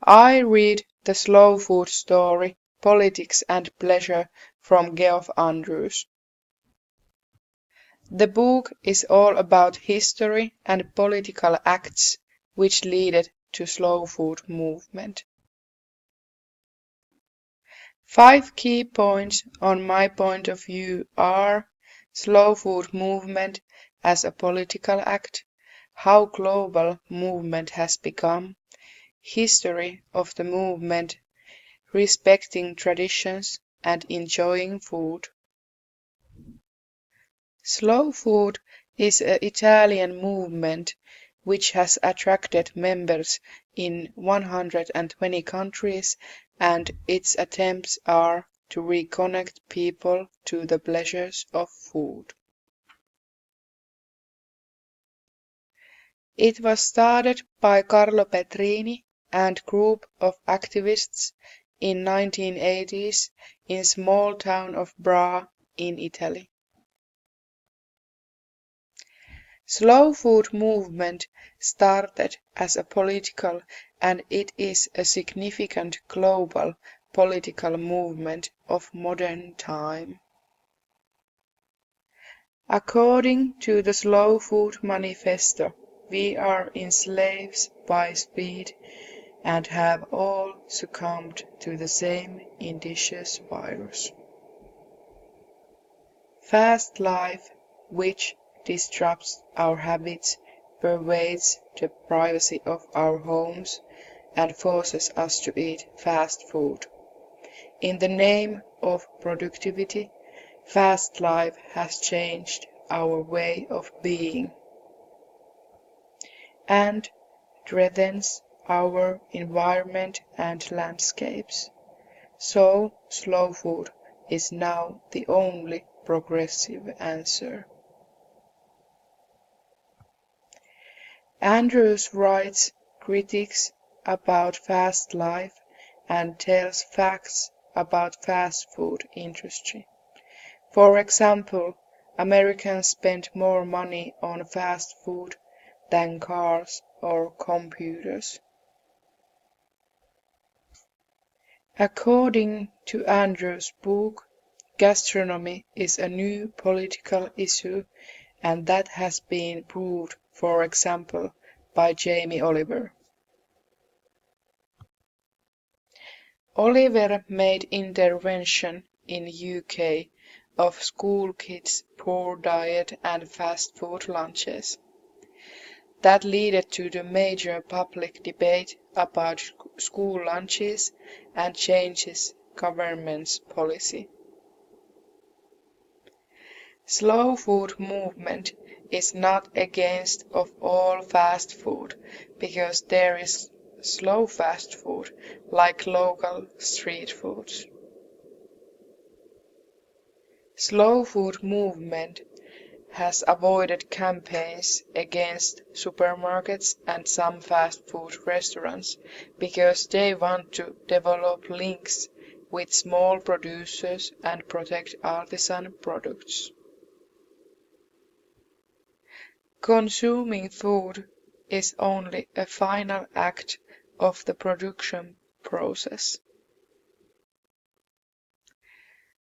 I read the slow food story, Politics and Pleasure from Geoff Andrews. The book is all about history and political acts which led to slow food movement. 5 key points on my point of view are slow food movement as a political act, how global movement has become, history of the movement, respecting traditions and enjoying food. Slow food is an Italian movement which has attracted members in 120 countries, and its attempts are to reconnect people to the pleasures of food. It was started by Carlo Petrini and group of activists in 1980s in small town of Bra in Italy. Slow food movement started as a political and it is a significant global political movement of modern time. According to the Slow Food Manifesto, we are enslaved by speed and have all succumbed to the same insidious virus. Fast life, which disrupts our habits, pervades the privacy of our homes, and forces us to eat fast food. In the name of productivity, fast life has changed our way of being and threatens our environment and landscapes. So slow food is now the only progressive answer. Andrews writes critiques about fast life and tells facts about fast food industry. For example, Americans spend more money on fast food than cars or computers. According to Andrews' book, gastronomy is a new political issue, and that has been proved, for example, by Jamie Oliver. Oliver made intervention in UK of school kids' poor diet and fast food lunches. That led to the major public debate about school lunches and changes government's policy. Slow food movement is not against of all fast food because there is slow fast food like local street foods. Slow food movement has avoided campaigns against supermarkets and some fast food restaurants because they want to develop links with small producers and protect artisan products. Consuming food is only a final act of the production process.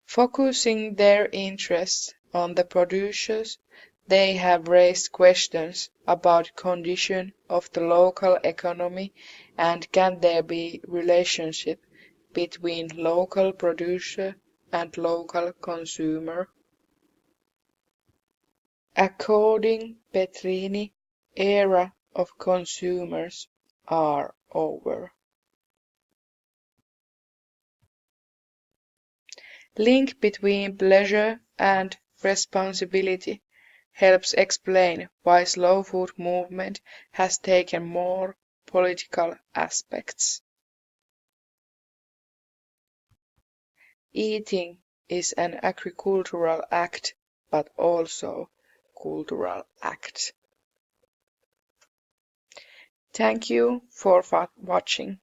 Focusing their interests on the producers, they have raised questions about condition of the local economy and can there be relationship between local producer and local consumer. According Petrini, era of consumers are over. Link between pleasure and responsibility helps explain why slow food movement has taken more political aspects. Eating is an agricultural act, but also cultural act. Thank you for watching.